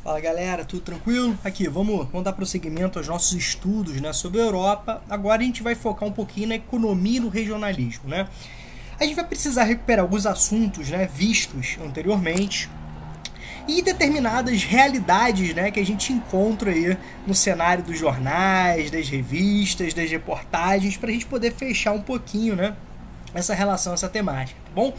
Fala galera, tudo tranquilo? Aqui, vamos dar prosseguimento aos nossos estudos, né, sobre a Europa. Agora a gente vai focar um pouquinho na economia e no regionalismo, né? A gente vai precisar recuperar alguns assuntos, né, vistos anteriormente e determinadas realidades, né, que a gente encontra aí no cenário dos jornais, das revistas, das reportagens, para a gente poder fechar um pouquinho, né, essa relação, essa temática, tá bom?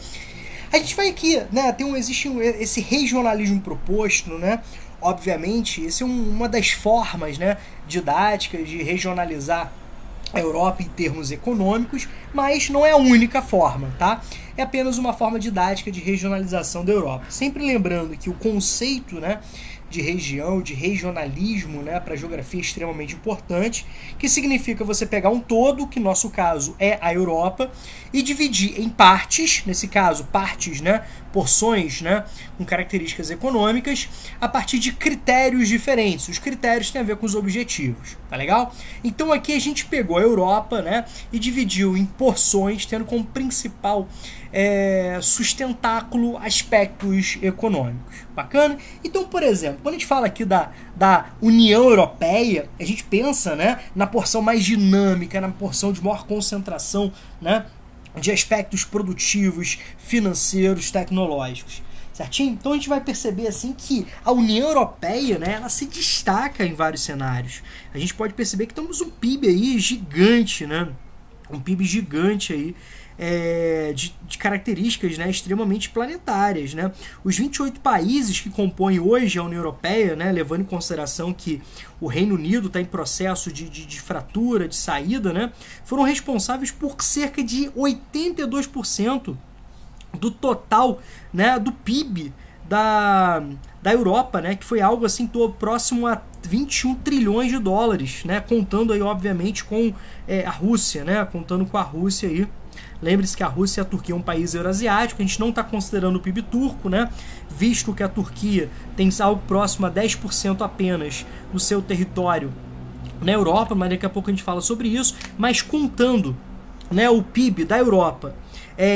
A gente vai aqui, né, existe esse regionalismo proposto, né? Obviamente, essa é uma das formas, né, didáticas de regionalizar a Europa em termos econômicos, mas não é a única forma, tá? É apenas uma forma didática de regionalização da Europa. Sempre lembrando que o conceito, né, de região, de regionalismo, né, para a geografia é extremamente importante, que significa você pegar um todo, que no nosso caso é a Europa, e dividir em partes, nesse caso partes, né, porções, né, com características econômicas, a partir de critérios diferentes. Os critérios têm a ver com os objetivos, tá legal? Então aqui a gente pegou a Europa, né, e dividiu em porções, tendo como principal sustentáculo aspectos econômicos. Bacana? Então, por exemplo, quando a gente fala aqui da União Europeia, a gente pensa, né, na porção mais dinâmica, na porção de maior concentração, né, de aspectos produtivos, financeiros, tecnológicos. Certinho? Então a gente vai perceber assim que a União Europeia, né, ela se destaca em vários cenários. A gente pode perceber que temos um PIB aí gigante, né? Um PIB gigante aí, de características, né, extremamente planetárias, né? Os 28 países que compõem hoje a União Europeia, né, levando em consideração que o Reino Unido está em processo de fratura, de saída, né, foram responsáveis por cerca de 82% do total, né, do PIB da Europa, né, que foi algo assim próximo a 21 trilhões de dólares, né, contando aí obviamente com a Rússia, né, contando com a Rússia aí. Lembre-se que a Rússia e a Turquia é um país euroasiático, a gente não está considerando o PIB turco, né, visto que a Turquia tem algo próximo a 10% apenas do seu território na Europa, mas daqui a pouco a gente fala sobre isso, mas contando, né, o PIB da Europa,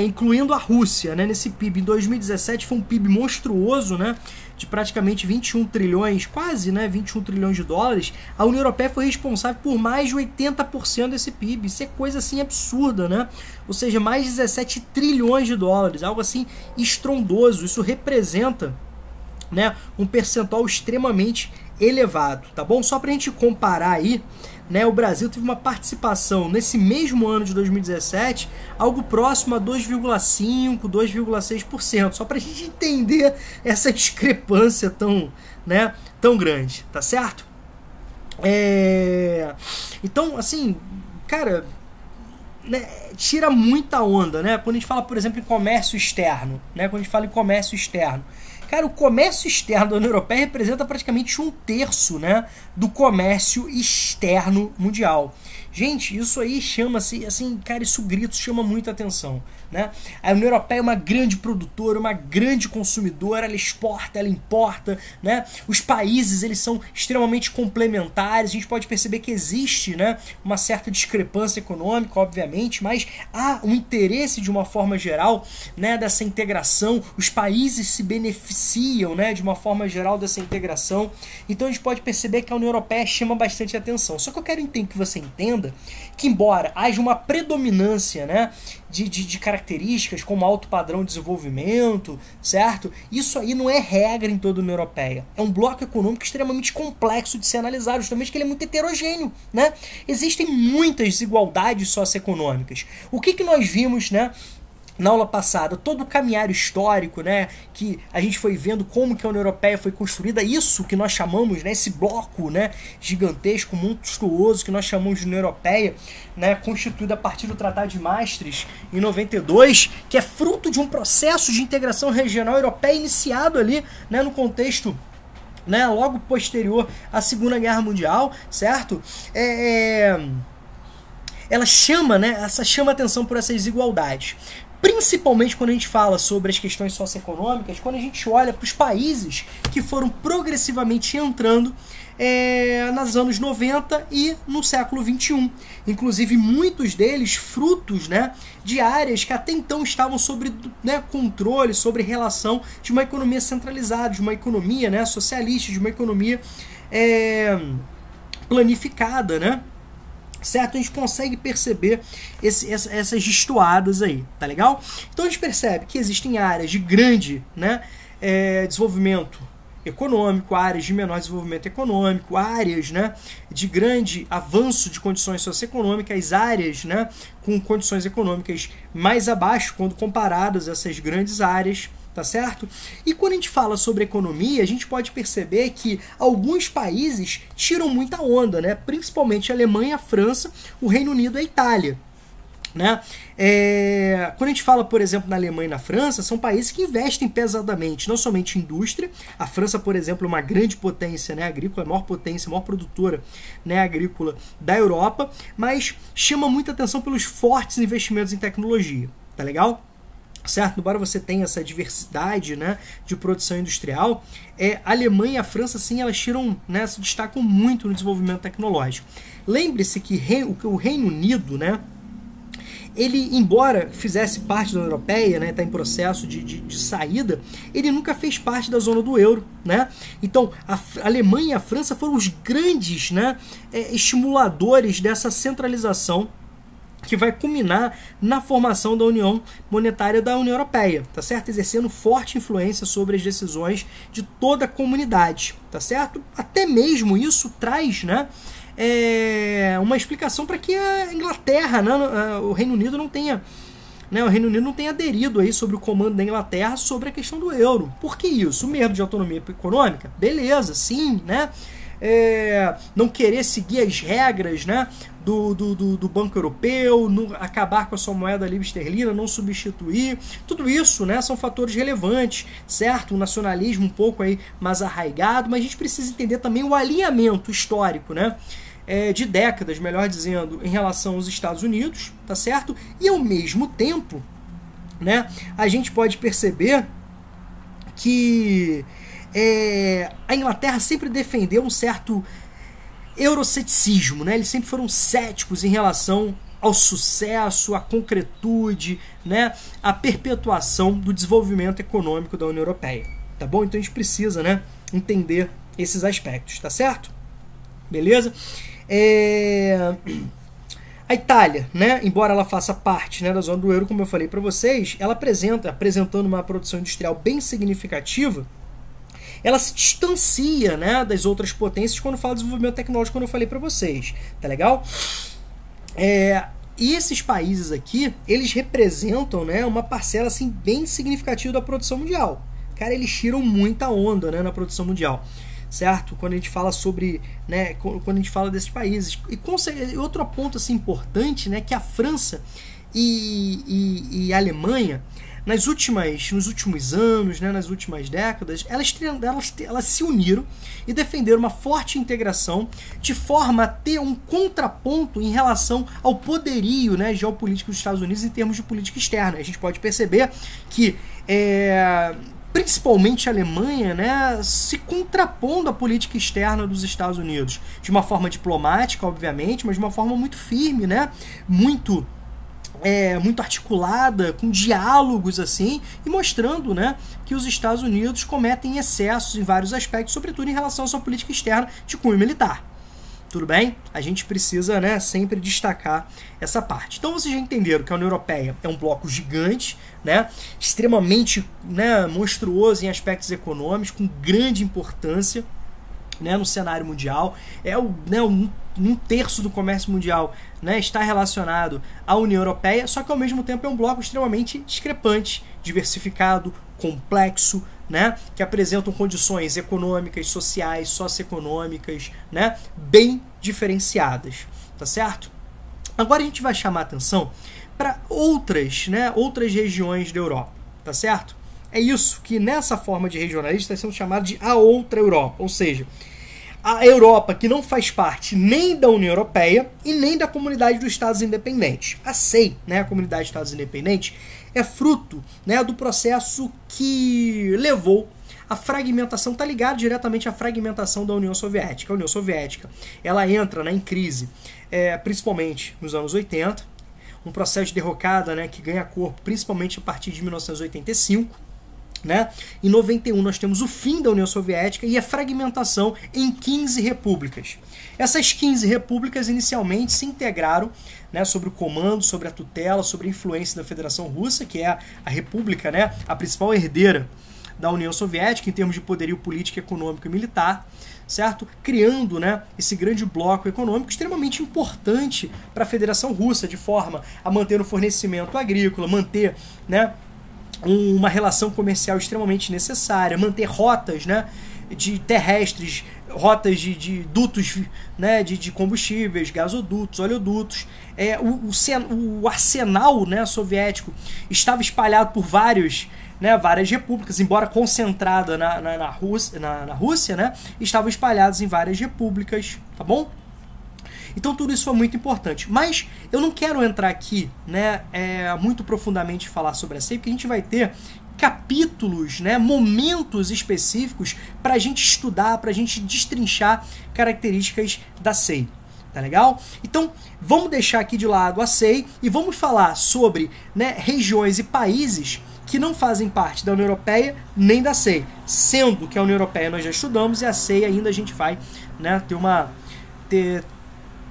incluindo a Rússia, né, nesse PIB em 2017 foi um PIB monstruoso, né, de praticamente 21 trilhões, quase, né, 21 trilhões de dólares. A União Europeia foi responsável por mais de 80% desse PIB. Isso é coisa assim absurda, né? Ou seja, mais de 17 trilhões de dólares, algo assim estrondoso. Isso representa, né, um percentual extremamente elevado, tá bom? Só pra gente comparar aí, né, o Brasil teve uma participação nesse mesmo ano de 2017, algo próximo a 2,5%, 2,6%, só pra gente entender essa discrepância tão, né, tão grande, tá certo? Então, assim, cara, né, tira muita onda, né? Quando a gente fala, por exemplo, em comércio externo, né? Quando a gente fala em comércio externo, cara, o comércio externo da União Europeia representa praticamente 1/3, né, do comércio externo mundial. Gente, isso aí chama-se, assim, cara, isso grito chama muita atenção, né? A União Europeia é uma grande produtora, uma grande consumidora, ela exporta, ela importa, né? Os países, eles são extremamente complementares, a gente pode perceber que existe, né, uma certa discrepância econômica, obviamente, mas há um interesse de uma forma geral, né, dessa integração, os países se beneficiam, né, de uma forma geral dessa integração, então a gente pode perceber que a União Europeia chama bastante atenção. Só que eu quero que você entenda que, embora haja uma predominância, né, de características como alto padrão de desenvolvimento, certo? Isso aí não é regra em toda a União Europeia. É um bloco econômico extremamente complexo de ser analisado, justamente porque ele é muito heterogêneo, né? Existem muitas desigualdades socioeconômicas. O que nós vimos, né, na aula passada, todo o caminhar histórico, né, que a gente foi vendo como que a União Europeia foi construída, isso que nós chamamos, né, esse bloco, né, gigantesco, monstruoso que nós chamamos de União Europeia, né, constituído a partir do Tratado de Maastricht em 92, que é fruto de um processo de integração regional europeia iniciado ali, né, no contexto, né, logo posterior à Segunda Guerra Mundial, certo? Ela chama, né, chama atenção por essas desigualdades. Principalmente quando a gente fala sobre as questões socioeconômicas, quando a gente olha para os países que foram progressivamente entrando nos anos 90 e no século 21. Inclusive, muitos deles frutos, né, de áreas que até então estavam sob, né, controle, sobre relação de uma economia centralizada, de uma economia, né, socialista, de uma economia planificada, né? Certo? A gente consegue perceber essas destoadas aí, tá legal? Então a gente percebe que existem áreas de grande, né, desenvolvimento econômico, áreas de menor desenvolvimento econômico, áreas, né, de grande avanço de condições socioeconômicas, áreas, né, com condições econômicas mais abaixo quando comparadas a essas grandes áreas, tá certo? E quando a gente fala sobre economia, a gente pode perceber que alguns países tiram muita onda, né? Principalmente a Alemanha, a França, o Reino Unido e a Itália. Né? Quando a gente fala, por exemplo, na Alemanha e na França, são países que investem pesadamente, não somente em indústria. A França, por exemplo, é uma grande potência, né, agrícola, a maior potência, a maior produtora, né, agrícola da Europa, mas chama muita atenção pelos fortes investimentos em tecnologia. Tá legal? Certo? Embora você tenha essa diversidade, né, de produção industrial, a Alemanha e a França, sim, elas tiram, né, se destacam muito no desenvolvimento tecnológico. Lembre-se que o Reino Unido, né, ele, embora fizesse parte da União Europeia, né, está em processo de saída, ele nunca fez parte da zona do euro, né? Então, a Alemanha e a França foram os grandes, né, estimuladores dessa centralização que vai culminar na formação da União Monetária da União Europeia, tá certo? Exercendo forte influência sobre as decisões de toda a comunidade, tá certo? Até mesmo isso traz, né, uma explicação para que a Inglaterra, né, o Reino Unido não tenha, né, o Reino Unido não tenha aderido aí sobre o comando da Inglaterra sobre a questão do euro. Por que isso? O medo de autonomia econômica? Beleza, sim, né? Não querer seguir as regras, né, do Banco Europeu, acabar com a sua moeda livre esterlina, não substituir, tudo isso, né, são fatores relevantes, certo? O nacionalismo um pouco aí mais arraigado, mas a gente precisa entender também o alinhamento histórico, né, de décadas, melhor dizendo, em relação aos Estados Unidos, tá certo? E ao mesmo tempo, né, a gente pode perceber que a Inglaterra sempre defendeu um certo euroceticismo, né? Eles sempre foram céticos em relação ao sucesso, à concretude, né, à perpetuação do desenvolvimento econômico da União Europeia, tá bom? Então a gente precisa, né, entender esses aspectos, tá certo? Beleza? A Itália, né, embora ela faça parte, né, da zona do euro, como eu falei para vocês, ela apresentando uma produção industrial bem significativa, ela se distancia, né, das outras potências quando fala de desenvolvimento tecnológico, como eu falei para vocês, tá legal? E esses países aqui, eles representam, né, uma parcela assim, bem significativa da produção mundial. Cara, eles tiram muita onda, né, na produção mundial, certo? Quando a gente fala sobre, né, quando a gente fala desses países. E outro ponto assim, importante, né, que a França e a Alemanha, nos últimos anos, né, nas últimas décadas, elas se uniram e defenderam uma forte integração de forma a ter um contraponto em relação ao poderio, né, geopolítico dos Estados Unidos em termos de política externa. A gente pode perceber que principalmente a Alemanha, né, se contrapondo à política externa dos Estados Unidos, de uma forma diplomática, obviamente, mas de uma forma muito firme, né, muito articulada, com diálogos assim, e mostrando, né, que os Estados Unidos cometem excessos em vários aspectos, sobretudo em relação à sua política externa de cunho militar. Tudo bem? A gente precisa, né, sempre destacar essa parte. Então vocês já entenderam que a União Europeia é um bloco gigante, né, extremamente, né, monstruoso em aspectos econômicos, com grande importância, né, no cenário mundial. Um terço do comércio mundial, né, está relacionado à União Europeia, só que ao mesmo tempo é um bloco extremamente discrepante, diversificado, complexo, né, que apresentam condições econômicas, sociais, socioeconômicas, né, bem diferenciadas, tá certo? Agora a gente vai chamar a atenção para outras regiões da Europa, tá certo? É isso que nessa forma de regionalista está sendo chamado de a outra Europa, ou seja, a Europa que não faz parte nem da União Europeia e nem da Comunidade dos Estados Independentes. A CEI, né, a Comunidade dos Estados Independentes, é fruto, né, do processo que levou a fragmentação, está ligado diretamente à fragmentação da União Soviética. A União Soviética, ela entra, né, em crise, principalmente nos anos 80, um processo de derrocada, né, que ganha corpo principalmente a partir de 1985. Né? Em 91 nós temos o fim da União Soviética e a fragmentação em 15 repúblicas. Essas 15 repúblicas inicialmente se integraram, né, sob o comando, sobre a tutela, sobre a influência da Federação Russa, que é a república, né, a principal herdeira da União Soviética em termos de poderio político, econômico e militar, certo? Criando, né, esse grande bloco econômico extremamente importante para a Federação Russa, de forma a manter o fornecimento agrícola, manter, né, uma relação comercial extremamente necessária, manter rotas, né, de terrestres, rotas de dutos, né, de combustíveis, gasodutos, oleodutos. O arsenal, né, soviético estava espalhado por várias repúblicas, embora concentrada na Rússia, né, estavam espalhados em várias repúblicas, tá bom? Então tudo isso foi muito importante. Mas eu não quero entrar aqui, né, muito profundamente falar sobre a SEI, porque a gente vai ter capítulos, né, momentos específicos para a gente estudar, para a gente destrinchar características da SEI. Tá legal? Então vamos deixar aqui de lado a SEI e vamos falar sobre, né, regiões e países que não fazem parte da União Europeia nem da SEI. Sendo que a União Europeia nós já estudamos e a SEI ainda a gente vai, né, ter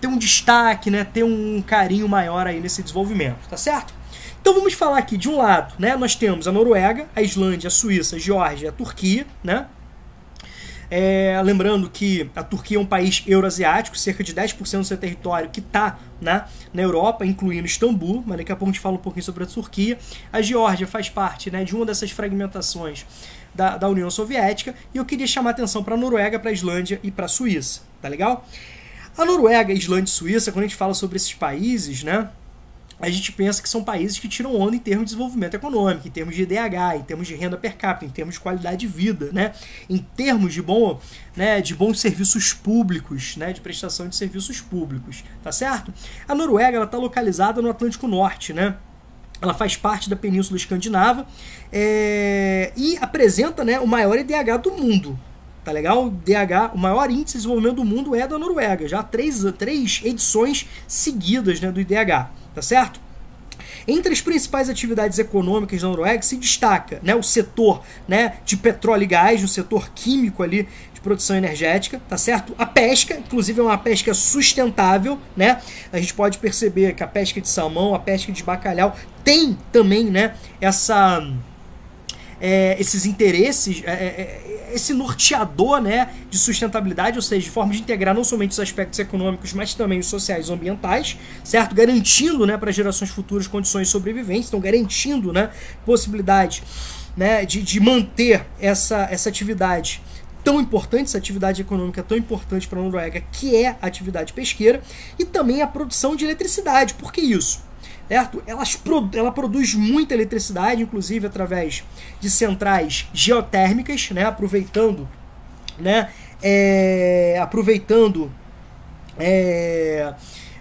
um destaque, né, ter um carinho maior aí nesse desenvolvimento, tá certo? Então vamos falar aqui de um lado, né, nós temos a Noruega, a Islândia, a Suíça, a Geórgia, a Turquia, né? Lembrando que a Turquia é um país euroasiático, cerca de 10% do seu território que está, né, na Europa, incluindo Istambul, mas daqui a pouco a gente fala um pouquinho sobre a Turquia. A Geórgia faz parte, né, de uma dessas fragmentações da União Soviética, e eu queria chamar a atenção para a Noruega, para a Islândia e para a Suíça, tá legal? A Noruega, a Islândia e a Suíça, quando a gente fala sobre esses países, né, a gente pensa que são países que tiram onda em termos de desenvolvimento econômico, em termos de IDH, em termos de renda per capita, em termos de qualidade de vida, né, em termos de bons serviços públicos, né, de prestação de serviços públicos, tá certo? A Noruega está localizada no Atlântico Norte, né? Ela faz parte da Península Escandinava e apresenta, né, o maior IDH do mundo. Tá legal? O maior índice de desenvolvimento do mundo é da Noruega, já há três edições seguidas, né, do IDH, tá certo? Entre as principais atividades econômicas da Noruega se destaca, né, o setor, né, de petróleo e gás, o setor químico ali de produção energética, tá certo? A pesca, inclusive é uma pesca sustentável, né? A gente pode perceber que a pesca de salmão, a pesca de bacalhau tem também, né, esses interesses, esse norteador, né, de sustentabilidade, ou seja, de forma de integrar não somente os aspectos econômicos, mas também os sociais e ambientais, certo? Garantindo, né, para gerações futuras condições sobreviventes, então garantindo, né, possibilidade, né, de manter essa atividade tão importante, essa atividade econômica tão importante para a Noruega, que é a atividade pesqueira, e também a produção de eletricidade. Por que isso? Certo? Ela produz muita eletricidade, inclusive através de centrais geotérmicas, né? Aproveitando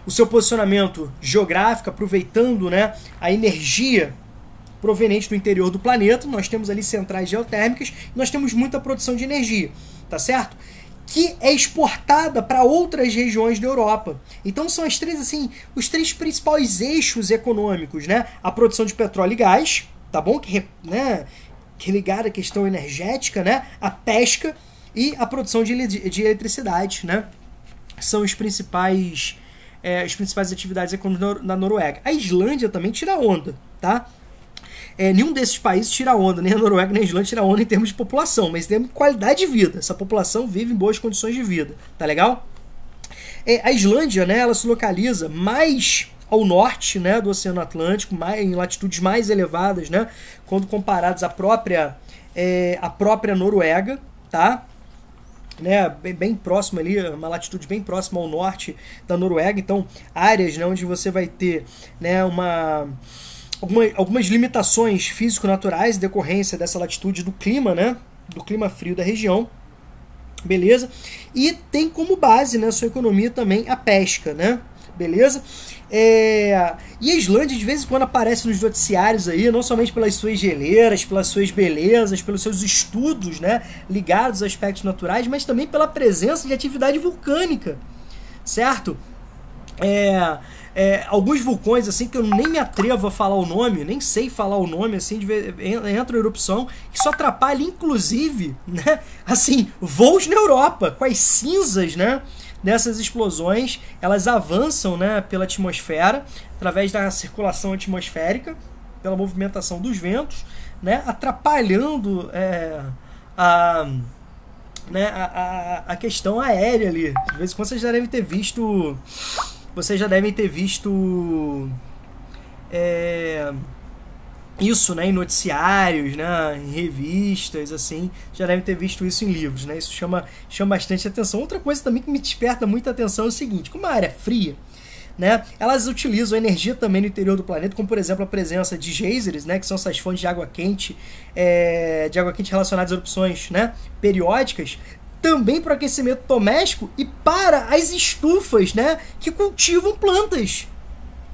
o seu posicionamento geográfico, aproveitando, né, a energia proveniente do interior do planeta. Nós temos ali centrais geotérmicas e nós temos muita produção de energia, tá certo? Que é exportada para outras regiões da Europa. Então são os três principais eixos econômicos, né? A produção de petróleo e gás, tá bom? Que é ligada à questão energética, né? A pesca e a produção de eletricidade, né? São as principais atividades econômicas da Noruega. A Islândia também tira onda, tá? Nenhum desses países tira onda, nem a Noruega nem a Islândia tira onda em termos de população, mas em termos de qualidade de vida. Essa população vive em boas condições de vida, tá legal? A Islândia, né, ela se localiza mais ao norte, né, do Oceano Atlântico, em latitudes mais elevadas, né, quando comparados à própria Noruega, tá? Né, bem próximo ali, uma latitude bem próxima ao norte da Noruega, então áreas, né, onde você vai ter, né, algumas limitações físico-naturais em decorrência dessa latitude do clima, né? Do clima frio da região. Beleza? E tem como base, né, sua economia também a pesca, né? beleza? E a Islândia de vez em quando aparece nos noticiários aí, não somente pelas suas geleiras, pelas suas belezas, pelos seus estudos, né, ligados a aspectos naturais, mas também pela presença de atividade vulcânica, certo? Alguns vulcões, assim, que eu nem me atrevo a falar o nome, nem sei falar o nome, assim, entra em erupção, que só atrapalha, inclusive, né, assim, voos na Europa, com as cinzas, né, dessas explosões, elas avançam, né, pela atmosfera, através da circulação atmosférica, pela movimentação dos ventos, né, atrapalhando a questão aérea ali. De vez em quando vocês já devem ter visto... isso, né, em noticiários, né, em revistas, assim, já devem ter visto isso em livros, né, isso chama bastante atenção. Outra coisa também que me desperta muita atenção é o seguinte: como a área é fria, né, elas utilizam energia também no interior do planeta, como por exemplo a presença de geysers, né, que são essas fontes de água quente relacionadas a erupções, né, periódicas, também para o aquecimento doméstico e para as estufas, né, que cultivam plantas.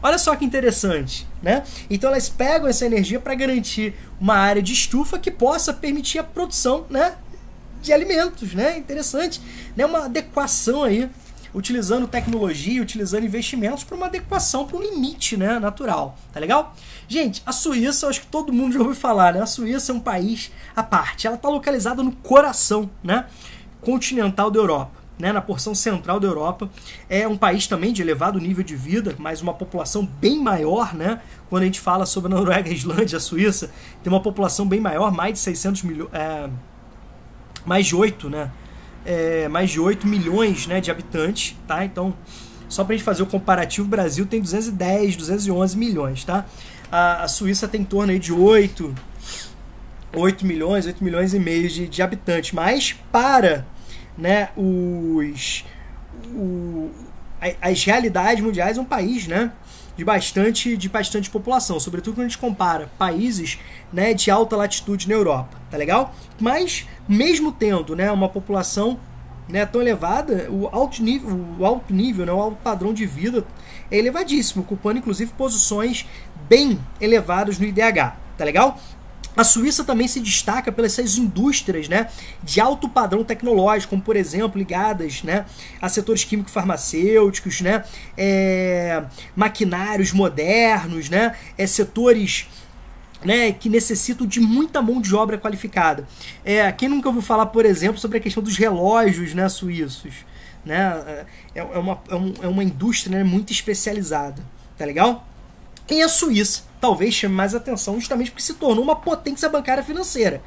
Olha só que interessante, né? Então elas pegam essa energia para garantir uma área de estufa que possa permitir a produção, né, de alimentos, né? Interessante, né? Uma adequação aí, utilizando tecnologia, utilizando investimentos para uma adequação para um limite, né, natural. Tá legal? Gente, a Suíça, eu acho que todo mundo já ouviu falar, né? A Suíça é um país à parte. Ela está localizada no coração, né, continental da Europa, né, na porção central da Europa. É um país também de elevado nível de vida, mas uma população bem maior, né? Quando a gente fala sobre a Noruega, a Islândia, a Suíça, tem uma população bem maior, mais de 600 milhões, mais de 8, né? Mais de 8 milhões, né, de habitantes, tá? Então, só pra gente fazer o comparativo, o Brasil tem 210, 211 milhões, tá? A Suíça tem em torno aí de 8 milhões e meio de habitantes, mas para, né, as realidades mundiais, é um país, né, de bastante população, sobretudo quando a gente compara países, né, de alta latitude na Europa, tá legal? Mas mesmo tendo, né, uma população, né, tão elevada, o alto nível, né, o alto padrão de vida é elevadíssimo, ocupando inclusive posições bem elevadas no IDH, tá legal? A Suíça também se destaca pelas suas indústrias, né, de alto padrão tecnológico, como por exemplo ligadas, né, a setores químico-farmacêuticos, né, maquinários modernos, né, setores, né, que necessitam de muita mão de obra qualificada. Quem nunca ouviu falar, por exemplo, sobre a questão dos relógios, né, suíços, né, é uma indústria, né, muito especializada, tá legal? E a Suíça talvez chame mais atenção justamente porque se tornou uma potência bancária financeira.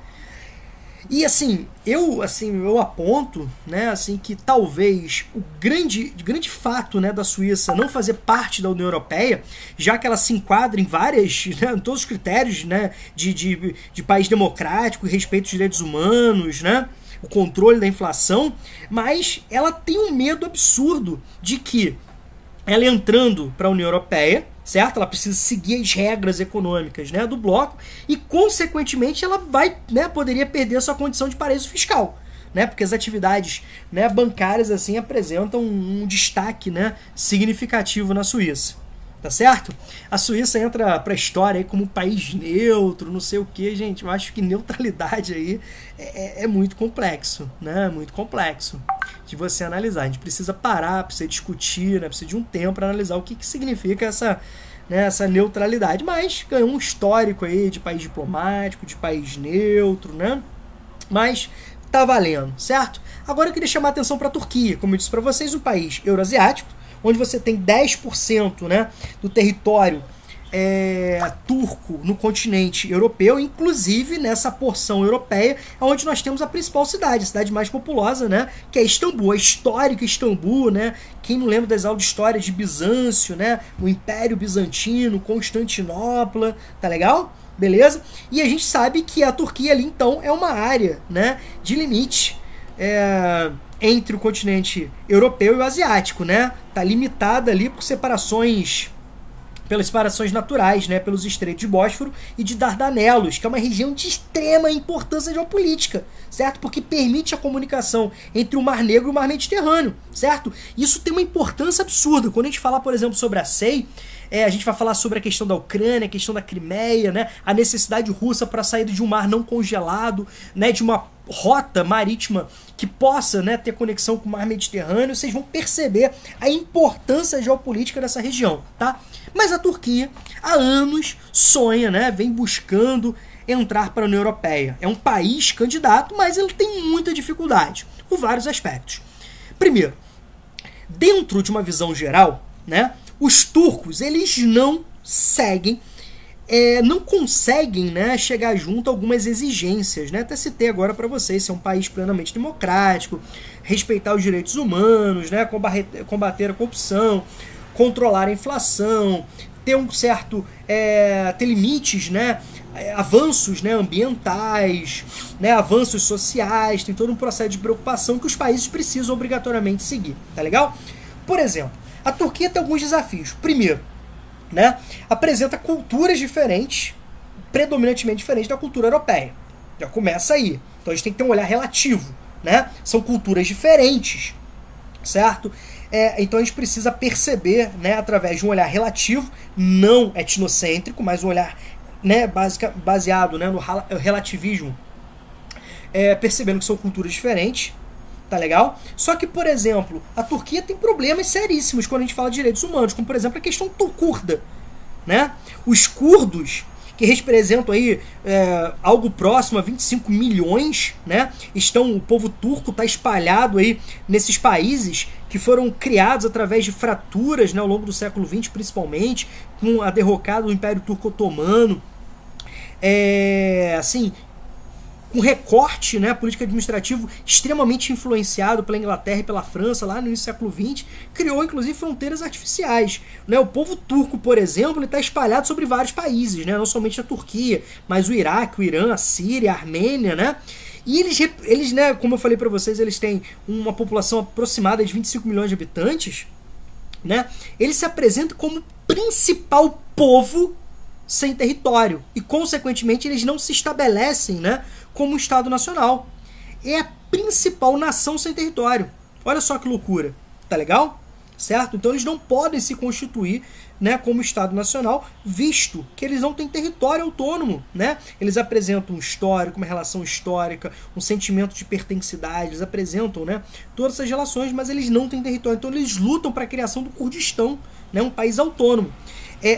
E assim, eu aponto, né, assim, que talvez o grande fato, né, da Suíça não fazer parte da União Europeia, já que ela se enquadra em várias, né, em todos os critérios, né, de país democrático e respeito aos direitos humanos, né, o controle da inflação, mas ela tem um medo absurdo de que ela entrando para a União Europeia, certo? Ela precisa seguir as regras econômicas, né, do bloco e, consequentemente, ela poderia perder a sua condição de paraíso fiscal, né, porque as atividades, né, bancárias assim apresentam um destaque, né, significativo na Suíça. Tá certo? A Suíça entra pra história aí como um país neutro, não sei o que, gente. Eu acho que neutralidade aí é muito complexo, né? Muito complexo de você analisar. A gente precisa parar, precisa discutir, né? Precisa de um tempo para analisar o que significa essa neutralidade. Mas ganhou um histórico aí de país diplomático, de país neutro, né? Mas tá valendo, certo? Agora eu queria chamar a atenção para a Turquia. Como eu disse para vocês, um país euroasiático, onde você tem 10%, né, do território turco no continente europeu, inclusive nessa porção europeia, onde nós temos a principal cidade, a cidade mais populosa, né, que é Istambul, a histórica Istambul, né, quem não lembra das aulas de história de Bizâncio, né, o Império Bizantino, Constantinopla, tá legal? Beleza? E a gente sabe que a Turquia ali, então, é uma área, né, de limite, entre o continente europeu e o asiático, né? Tá limitada ali por separações pelas separações naturais, né, pelos estreitos de Bósforo e de Dardanelos, que é uma região de extrema importância geopolítica, certo? Porque permite a comunicação entre o Mar Negro e o Mar Mediterrâneo, certo? Isso tem uma importância absurda. Quando a gente falar, por exemplo, sobre a SEI, a gente vai falar sobre a questão da Ucrânia, a questão da Crimeia, né, a necessidade russa para a saída de um mar não congelado, né, de uma rota marítima que possa, né, ter conexão com o Mar Mediterrâneo. Vocês vão perceber a importância geopolítica dessa região, tá? Mas a Turquia, há anos, sonha, né, vem buscando entrar para a União Europeia. É um país candidato, mas ele tem muita dificuldade, por vários aspectos. Primeiro, dentro de uma visão geral, né, os turcos, eles não seguem, não conseguem, né, chegar junto a algumas exigências, né? Até citei agora para vocês, ser um país plenamente democrático, respeitar os direitos humanos, né, combater a corrupção, controlar a inflação, ter um certo ter limites, né, avanços, né, ambientais, né, avanços sociais, tem todo um processo de preocupação que os países precisam obrigatoriamente seguir, tá legal? Por exemplo, a Turquia tem alguns desafios. Primeiro, né, apresenta culturas diferentes, predominantemente diferentes da cultura europeia. Já começa aí. Então a gente tem que ter um olhar relativo, né? São culturas diferentes, certo? Então a gente precisa perceber, né, através de um olhar relativo, não etnocêntrico, mas um olhar, né, baseado, né, no relativismo, percebendo que são culturas diferentes. Tá legal? Só que, por exemplo, a Turquia tem problemas seríssimos quando a gente fala de direitos humanos, como, por exemplo, a questão curda, né? Os curdos, que representam aí algo próximo a 25 milhões, né? O povo turco está espalhado aí nesses países que foram criados através de fraturas, né, ao longo do século XX, principalmente, com a derrocada do Império Turco Otomano. Assim, um recorte, né, político administrativo extremamente influenciado pela Inglaterra e pela França lá no início do século XX, criou inclusive fronteiras artificiais, né? O povo turco, por exemplo, está espalhado sobre vários países, né? Não somente a Turquia, mas o Iraque, o Irã, a Síria, a Armênia, né? E eles, né, como eu falei para vocês, eles têm uma população aproximada de 25 milhões de habitantes, né? Eles se apresentam como principal povo sem território e, consequentemente, eles não se estabelecem, né, como um Estado nacional. É a principal nação sem território. Olha só que loucura, tá legal? Certo? Então eles não podem se constituir, né, como Estado nacional, visto que eles não têm território autônomo, né? Eles apresentam um histórico, uma relação histórica, um sentimento de pertencidade, eles apresentam, né, todas essas relações, mas eles não têm território. Então eles lutam para a criação do Kurdistão, né, um país autônomo.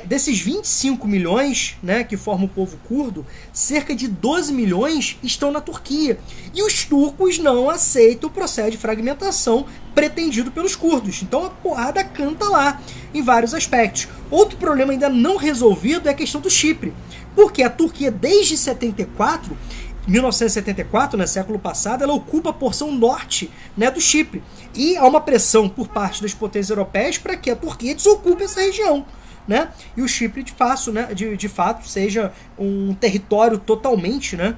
Desses 25 milhões, né, que formam o povo curdo, cerca de 12 milhões estão na Turquia. E os turcos não aceitam o processo de fragmentação pretendido pelos curdos. Então a porrada canta lá, em vários aspectos. Outro problema ainda não resolvido é a questão do Chipre. Porque a Turquia, desde 1974, né, século passado, ela ocupa a porção norte, né, do Chipre. E há uma pressão por parte das potências europeias para que a Turquia desocupe essa região, né? E o Chipre de fato seja um território totalmente, né,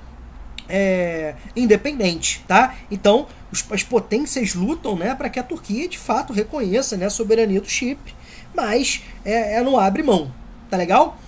independente, tá? Então as potências lutam, né, para que a Turquia de fato reconheça, né, a soberania do Chipre, mas não abre mão, tá legal?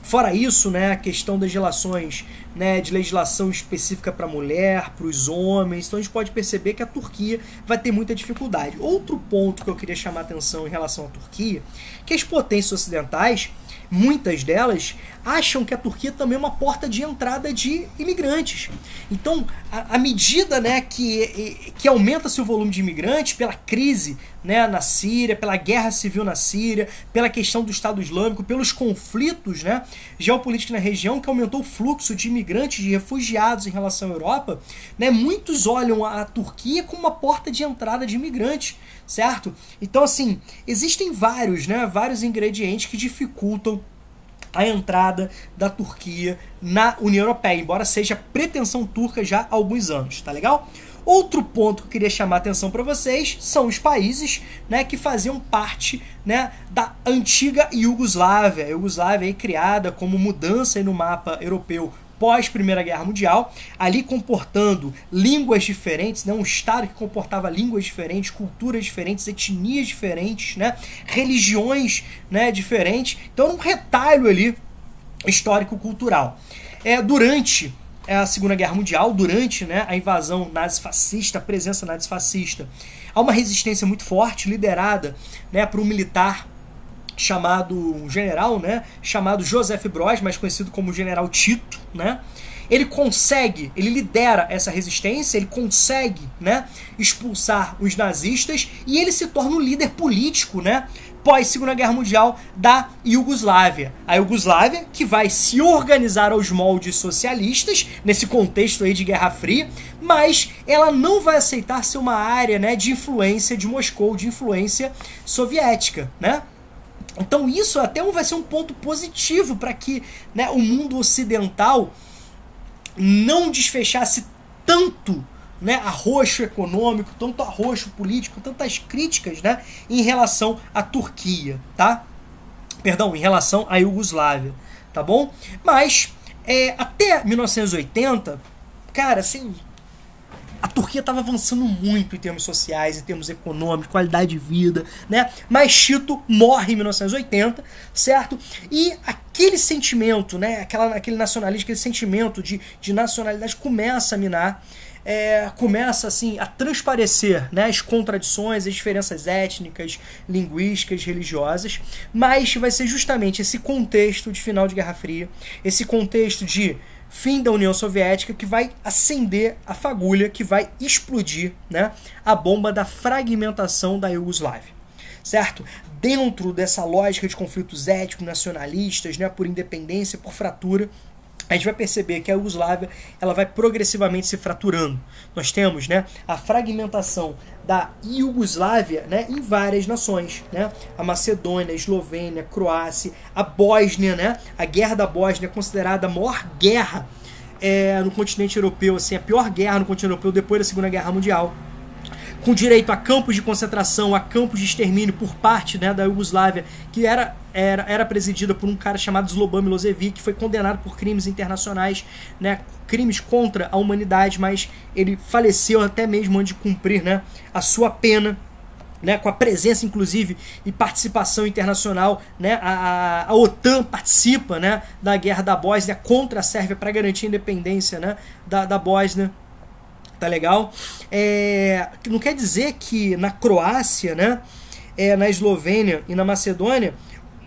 Fora isso, né, a questão das relações, né, de legislação específica para a mulher, para os homens. Então a gente pode perceber que a Turquia vai ter muita dificuldade. Outro ponto que eu queria chamar a atenção em relação à Turquia, que as potências ocidentais, muitas delas, acham que a Turquia também é uma porta de entrada de imigrantes. Então, à medida, né, que aumenta-se o volume de imigrantes pela crise, né, na Síria, pela guerra civil na Síria, pela questão do Estado Islâmico, pelos conflitos, né, geopolíticos na região, que aumentou o fluxo de imigrantes, de refugiados em relação à Europa, né, muitos olham a Turquia como uma porta de entrada de imigrantes, certo? Então, assim, existem vários ingredientes que dificultam a entrada da Turquia na União Europeia, embora seja pretensão turca já há alguns anos, tá legal? Outro ponto que eu queria chamar a atenção para vocês são os países, né, que faziam parte, né, da antiga Iugoslávia. A Iugoslávia aí criada como mudança aí no mapa europeu pós Primeira Guerra Mundial, ali comportando línguas diferentes, né? Um Estado que comportava línguas diferentes, culturas diferentes, etnias diferentes, né? Religiões, né, diferentes. Então era um retalho ali histórico-cultural. Durante a Segunda Guerra Mundial, durante, né, a invasão nazi-fascista, a presença nazi-fascista, há uma resistência muito forte, liderada, né, por um militar um general, né, chamado Joseph Broz, mais conhecido como General Tito, né? Ele lidera essa resistência, ele consegue, né, expulsar os nazistas e ele se torna um líder político, né, pós Segunda Guerra Mundial da Iugoslávia. A Iugoslávia que vai se organizar aos moldes socialistas, nesse contexto aí de Guerra Fria, mas ela não vai aceitar ser uma área, né, de influência de Moscou, de influência soviética, né? Então isso até vai ser um ponto positivo para que, né, o mundo ocidental não desfechasse tanto, né, arroxo econômico, tanto arroxo político, tantas críticas, né, em relação à Turquia, tá? Perdão, em relação à Iugoslávia, tá bom? Mas até 1980, cara, assim, a Turquia estava avançando muito em termos sociais, em termos econômicos, qualidade de vida, né? Mas Tito morre em 1980, certo? E aquele sentimento, né? Aquele nacionalismo, aquele sentimento de nacionalidade começa a minar, começa assim a transparecer, né, as contradições, as diferenças étnicas, linguísticas, religiosas, mas vai ser justamente esse contexto de final de Guerra Fria, esse contexto de fim da União Soviética que vai acender a fagulha, que vai explodir, né, a bomba da fragmentação da Iugoslávia, certo? Dentro dessa lógica de conflitos étnicos, nacionalistas, né, por independência, por fratura, a gente vai perceber que a Iugoslávia ela vai progressivamente se fraturando. Nós temos, né, a fragmentação da Iugoslávia, né, em várias nações, né? A Macedônia, a Eslovênia, a Croácia, a Bósnia, né? A Guerra da Bósnia é considerada a maior guerra no continente europeu, assim, a pior guerra no continente europeu depois da Segunda Guerra Mundial, com direito a campos de concentração, a campos de extermínio por parte, né, da Iugoslávia, que era presidida por um cara chamado Slobodan Milošević, que foi condenado por crimes internacionais, né, crimes contra a humanidade, mas ele faleceu até mesmo antes de cumprir, né, a sua pena, né, com a presença, inclusive, e participação internacional, né, a OTAN participa, né, da guerra da Bósnia contra a Sérvia para garantir a independência, né, da Bósnia. Tá legal? Não quer dizer que na Croácia, né, na Eslovênia e na Macedônia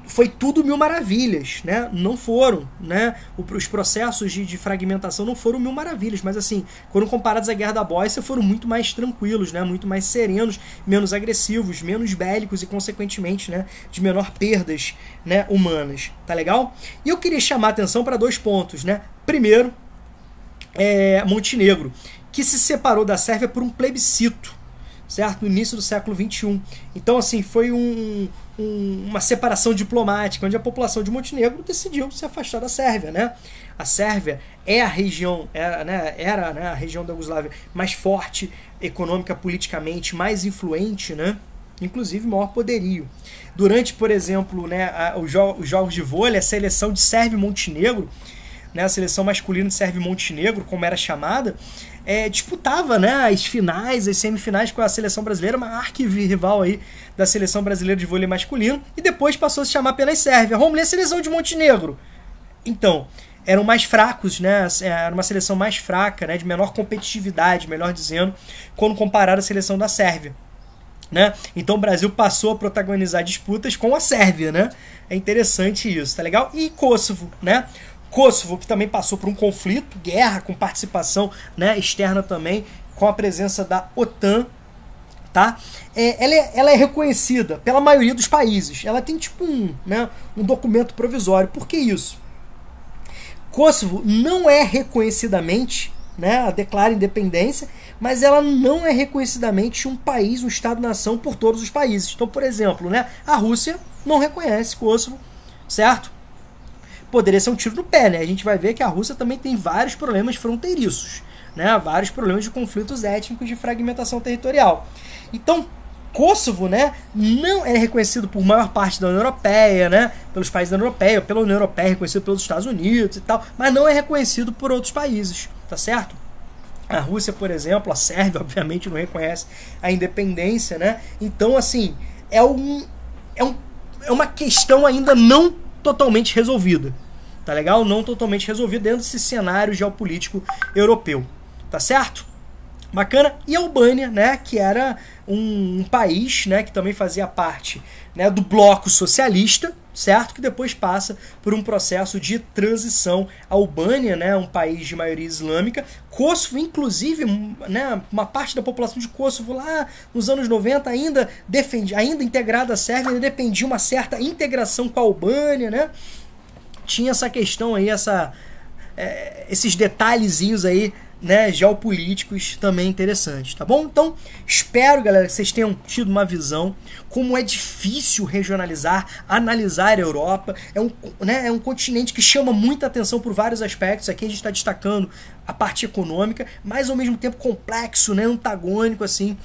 foi tudo mil maravilhas, né? Não foram, né? Os processos de fragmentação não foram mil maravilhas, mas assim, quando comparados à Guerra da Bósnia, foram muito mais tranquilos, né? Muito mais serenos, menos agressivos, menos bélicos e, consequentemente, né, de menor perdas, né, humanas. Tá legal? E eu queria chamar a atenção para 2 pontos, né? Primeiro, Montenegro, que se separou da Sérvia por um plebiscito, certo? No início do século XXI. Então, assim, foi uma separação diplomática, onde a população de Montenegro decidiu se afastar da Sérvia, né? A Sérvia é a região, era, né, a região da Iugoslávia mais forte, econômica, politicamente, mais influente, né? Inclusive maior poderio. Durante, por exemplo, né, os jogos de vôlei, a seleção de Sérvia e Montenegro, né, a seleção masculina de Sérvia e Montenegro, como era chamada, disputava, né, as finais, as semifinais com a seleção brasileira, uma arquirrival aí da seleção brasileira de vôlei masculino, e depois passou a se chamar apenas Sérvia. Vamos ler a seleção de Montenegro. Então, eram mais fracos, né, era uma seleção mais fraca, né, de menor competitividade, melhor dizendo, quando comparada à seleção da Sérvia, né? Então o Brasil passou a protagonizar disputas com a Sérvia, né? É interessante isso, tá legal? E Kosovo, né? Kosovo, que também passou por um conflito, guerra, com participação, né, externa também, com a presença da OTAN, tá? Ela é reconhecida pela maioria dos países. Ela tem tipo um documento provisório. Por que isso? Kosovo não é reconhecidamente, né, declara independência, mas ela não é reconhecidamente um país, um Estado-nação por todos os países. Então, por exemplo, né, a Rússia não reconhece Kosovo, certo? Poderia ser um tiro no pé, né? A gente vai ver que a Rússia também tem vários problemas fronteiriços, né? Vários problemas de conflitos étnicos, de fragmentação territorial. Então, Kosovo, né, não é reconhecido por maior parte da União Europeia, né, pelos países da União Europeia, pela União Europeia, é reconhecido pelos Estados Unidos e tal, mas não é reconhecido por outros países, tá certo? A Rússia, por exemplo, a Sérvia, obviamente, não reconhece a independência, né? Então, assim, é uma questão ainda não totalmente resolvida, tá legal? Não totalmente resolvida dentro desse cenário geopolítico europeu, tá certo? Bacana. E a Albânia, né, que era um país, né, que também fazia parte, né, do bloco socialista, certo? Que depois passa por um processo de transição. A Albânia, né, um país de maioria islâmica. Kosovo, inclusive, né, uma parte da população de Kosovo lá nos anos 90 ainda integrada à Sérvia, ainda defendia uma certa integração com a Albânia, né? Tinha essa questão aí, esses detalhezinhos aí, né, geopolíticos também interessantes, tá bom? Então, espero, galera, que vocês tenham tido uma visão como é difícil regionalizar, analisar a Europa. É um continente que chama muita atenção por vários aspectos. Aqui a gente está destacando a parte econômica, mas ao mesmo tempo complexo, né, antagônico, assim.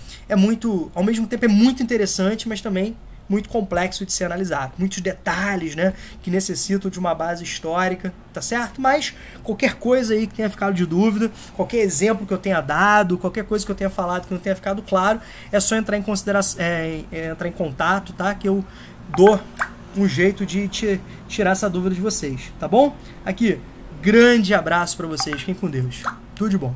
Ao mesmo tempo é muito interessante, mas também muito complexo de ser analisado. Muitos detalhes, né, que necessitam de uma base histórica, tá certo? Mas qualquer coisa aí que tenha ficado de dúvida, qualquer exemplo que eu tenha dado, qualquer coisa que eu tenha falado que não tenha ficado claro, é só entrar em consideração, entrar em contato, tá? Que eu dou um jeito de tirar essa dúvida de vocês, tá bom? Aqui, grande abraço pra vocês. Fiquem com Deus. Tudo de bom.